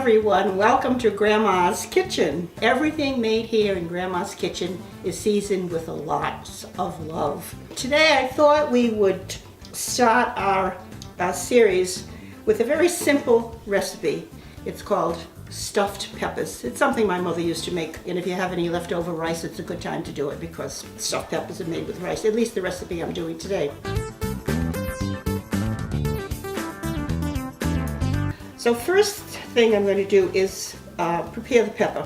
everyone, welcome to Grandma's Kitchen. Everything made here in Grandma's Kitchen is seasoned with a lot of love. Today I thought we would start our series with a very simple recipe. It's called stuffed peppers. It's something my mother used to make, and if you have any leftover rice, it's a good time to do it because stuffed peppers are made with rice, at least the recipe I'm doing today. So first thing I'm going to do is prepare the pepper.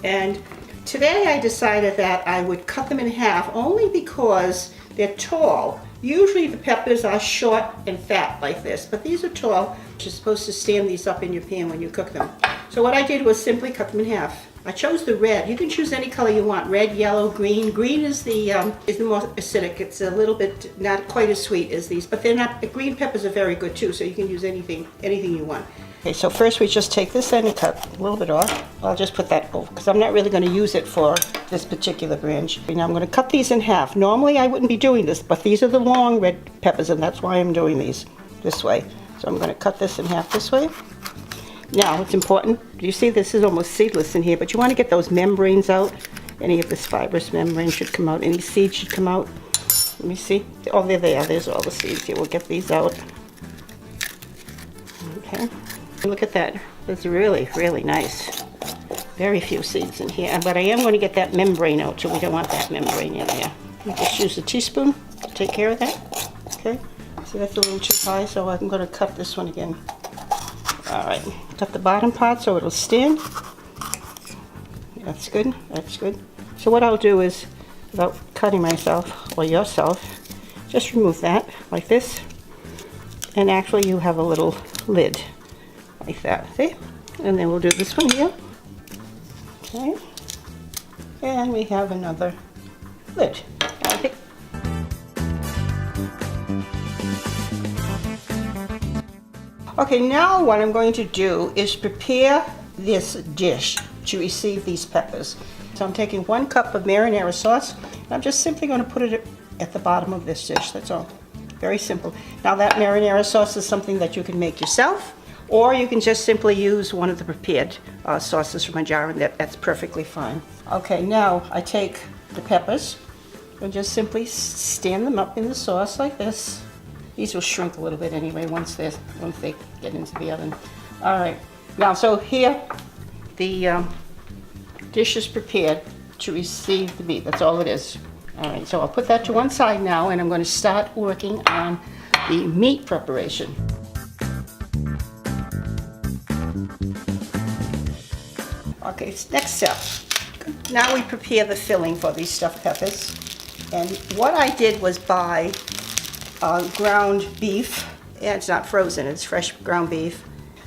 And today I decided that I would cut them in half only because they're tall. Usually the peppers are short and fat like this, but these are tall. You're supposed to stand these up in your pan when you cook them. So what I did was simply cut them in half. I chose the red. You can choose any color you want, red, yellow, green. Green is the more acidic. It's a little bit not quite as sweet as these, but they're not. The green peppers are very good too, so you can use anything you want. Okay, so first we just take this end and cut a little bit off. I'll just put that over because I'm not really going to use it for this particular branch. Now I'm going to cut these in half. Normally I wouldn't be doing this, but these are the long red peppers and that's why I'm doing these this way. So I'm going to cut this in half this way. Now it's important, you see this is almost seedless in here, but you want to get those membranes out. Any of this fibrous membrane should come out. Any seeds should come out. Let me see. Oh, there they are. There's all the seeds here. We'll get these out. Okay. Look at that. That's really, really nice. Very few seeds in here, but I am going to get that membrane out, so we don't want that membrane in there. You just use a teaspoon to take care of that. Okay. See, that's a little too high, so I'm going to cut this one again. All right. Cut the bottom part so it'll stand. That's good. That's good. So what I'll do is, without cutting myself or yourself, just remove that like this. And actually you have a little lid like that, see? And then we'll do this one here. Okay. And we have another lid. Okay. Okay, now what I'm going to do is prepare this dish to receive these peppers. So I'm taking 1 cup of marinara sauce, and I'm just simply going to put it at the bottom of this dish, that's all. Very simple. Now that marinara sauce is something that you can make yourself, or you can just simply use one of the prepared sauces from a jar, and that's perfectly fine. Okay, now I take the peppers and just simply stand them up in the sauce like this. These will shrink a little bit anyway once they get into the oven. All right, now so here the dish is prepared to receive the meat. That's all it is. All right, so I'll put that to one side now, and I'm going to start working on the meat preparation. Okay, next step. Now we prepare the filling for these stuffed peppers. And what I did was buy ground beef. Yeah, it's not frozen, it's fresh ground beef.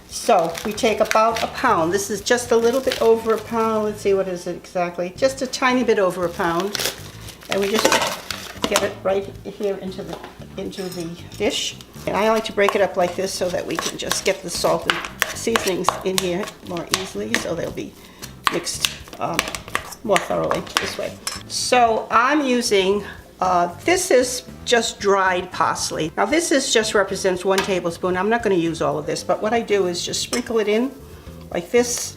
So we take about a pound. This is just a little bit over a pound. Let's see, what is it exactly? Just a tiny bit over a pound. And we just get it right here into the dish. And I like to break it up like this so that we can just get the salt and seasonings in here more easily, so they'll be mixed more thoroughly this way. So I'm using, this is just dried parsley. Now this just represents 1 tablespoon. I'm not going to use all of this, but what I do is just sprinkle it in like this.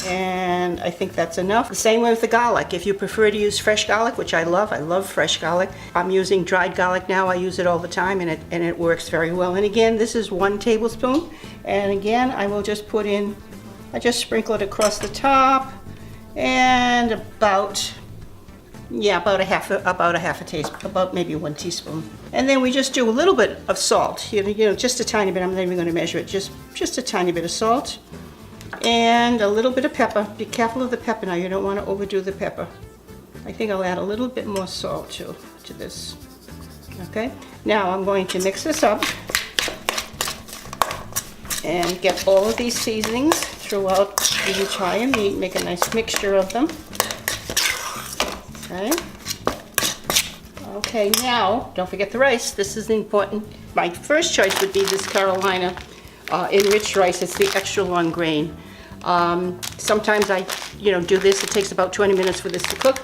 And I think that's enough. The same way with the garlic. If you prefer to use fresh garlic, which I love fresh garlic. I'm using dried garlic now. I use it all the time, and it works very well. And again, this is 1 tablespoon. And again, I will just put in, I just sprinkle it across the top, and about a half a teaspoon, about maybe 1 teaspoon. And then we just do a little bit of salt. You know, just a tiny bit. I'm not even going to measure it. Just a tiny bit of salt. And a little bit of pepper. Be careful of the pepper now, you don't want to overdo the pepper. I think I'll add a little bit more salt to this. Okay, now I'm going to mix this up and get all of these seasonings throughout the entire meat, make a nice mixture of them. Okay. Okay, now, don't forget the rice, this is important. My first choice would be this Carolina enriched rice. It's the extra long grain. Sometimes I do this. It takes about 20 minutes for this to cook,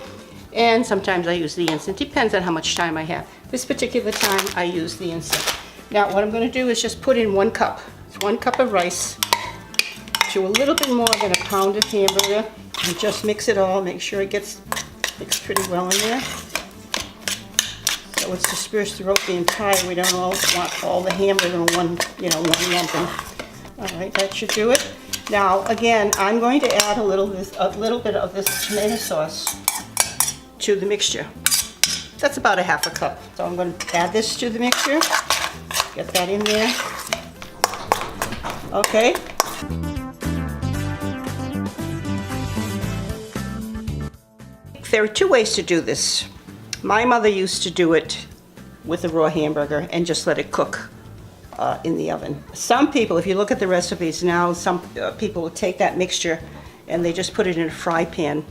and sometimes I use the instant. Depends on how much time I have. This particular time I use the instant. Now what I'm going to do is just put in 1 cup. It's 1 cup of rice to to a little bit more than a pound of hamburger. And just mix it all, make sure it gets mixed pretty well in there. So it's dispersed throughout the entire, we don't all want all the hamburger in one, one lumping. All right, that should do it. Now, again, I'm going to add a little bit of this tomato sauce to the mixture. That's about a half a cup. So I'm going to add this to the mixture. Get that in there. Okay. There are two ways to do this. My mother used to do it with a raw hamburger and just let it cook in the oven. Some people, if you look at the recipes now, some people will take that mixture and they just put it in a fry pan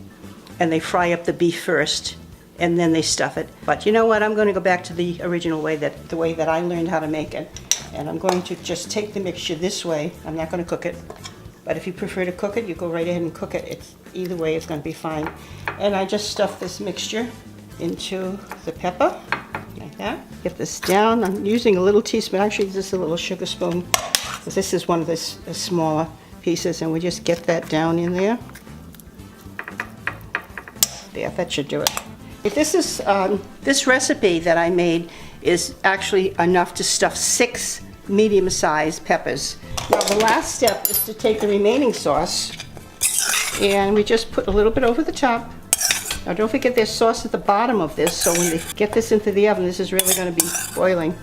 and they fry up the beef first and then they stuff it. But you know what? I'm going to go back to the original way, the way that I learned how to make it. And I'm going to just take the mixture this way. I'm not going to cook it. But if you prefer to cook it, you go right ahead and cook it. Either way, it's going to be fine. And I just stuff this mixture into the pepper, like that. Get this down. I'm using a little teaspoon. Actually, this is a little sugar spoon. Because this is one of the smaller pieces. And we just get that down in there. Yeah, that should do it. If this recipe that I made is actually enough to stuff 6 medium-sized peppers. Now the last step is to take the remaining sauce and we just put a little bit over the top. Now don't forget there's sauce at the bottom of this, so when they get this into the oven, this is really going to be boiling.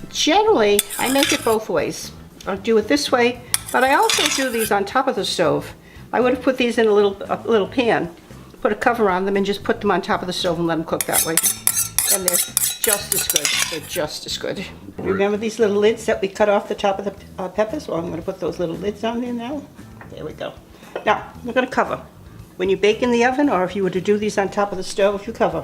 Generally, I make it both ways. I'll do it this way, but I also do these on top of the stove. I would have put these in a little pan, put a cover on them, and just put them on top of the stove and let them cook that way. And they're just as good. They're just as good. Remember these little lids that we cut off the top of the peppers? Well, I'm going to put those little lids on there now. There we go. Now, I'm going to cover. When you bake in the oven, or if you were to do these on top of the stove, you cover.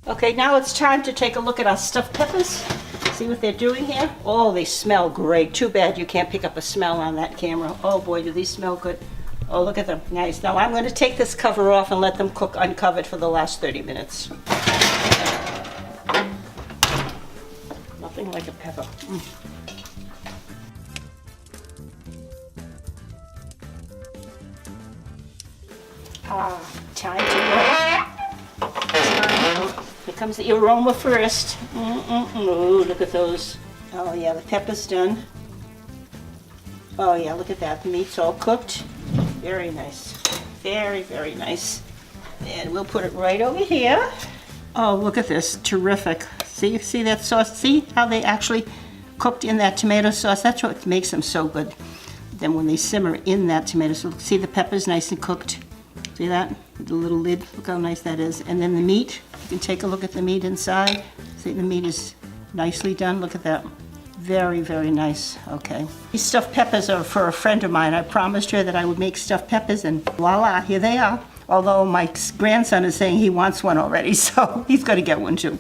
Okay, now it's time to take a look at our stuffed peppers. See what they're doing here? Oh, they smell great. Too bad you can't pick up a smell on that camera. Oh boy, do these smell good. Oh, look at them. Nice. Now I'm going to take this cover off and let them cook uncovered for the last 30 minutes. Nothing like a pepper. Time to roll. Here comes the aroma first. Ooh, look at those. Oh yeah, the pepper's done. Oh yeah, look at that. The meat's all cooked. Very nice. Very, very nice. And we'll put it right over here. Oh, look at this. Terrific. See that sauce? See how they actually cooked in that tomato sauce? That's what makes them so good. Then when they simmer in that tomato sauce, see the pepper's nice and cooked? See that? The little lid, look how nice that is. And then the meat, you can take a look at the meat inside. See, the meat is nicely done. Look at that. Very, very nice. Okay. These stuffed peppers are for a friend of mine. I promised her that I would make stuffed peppers, and voila, here they are. Although my grandson is saying he wants one already, so he's going to get one too.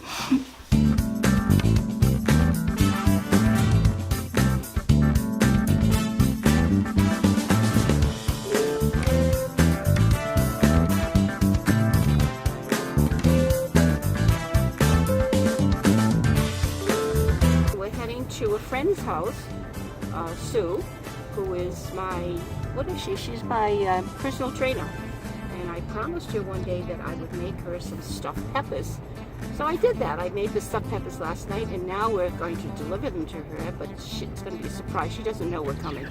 To a friend's house, Sue, who is my, what is she? She's my personal trainer. And I promised her one day that I would make her some stuffed peppers. So I did that. I made the stuffed peppers last night, and now we're going to deliver them to her, but it's going to be a surprise. She doesn't know we're coming.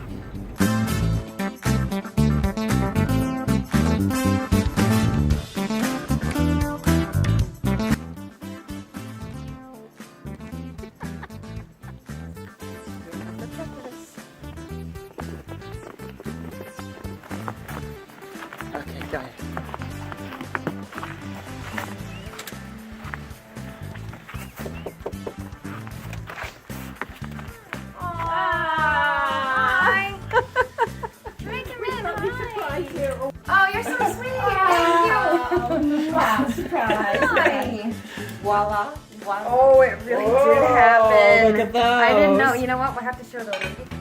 Okay, got it. Oh, you're so sweet. Thank you. Wow, surprise. Hi. Voila. Voila. Oh, it really did happen. Look at those. I didn't know. You know what? We'll have to show the lady.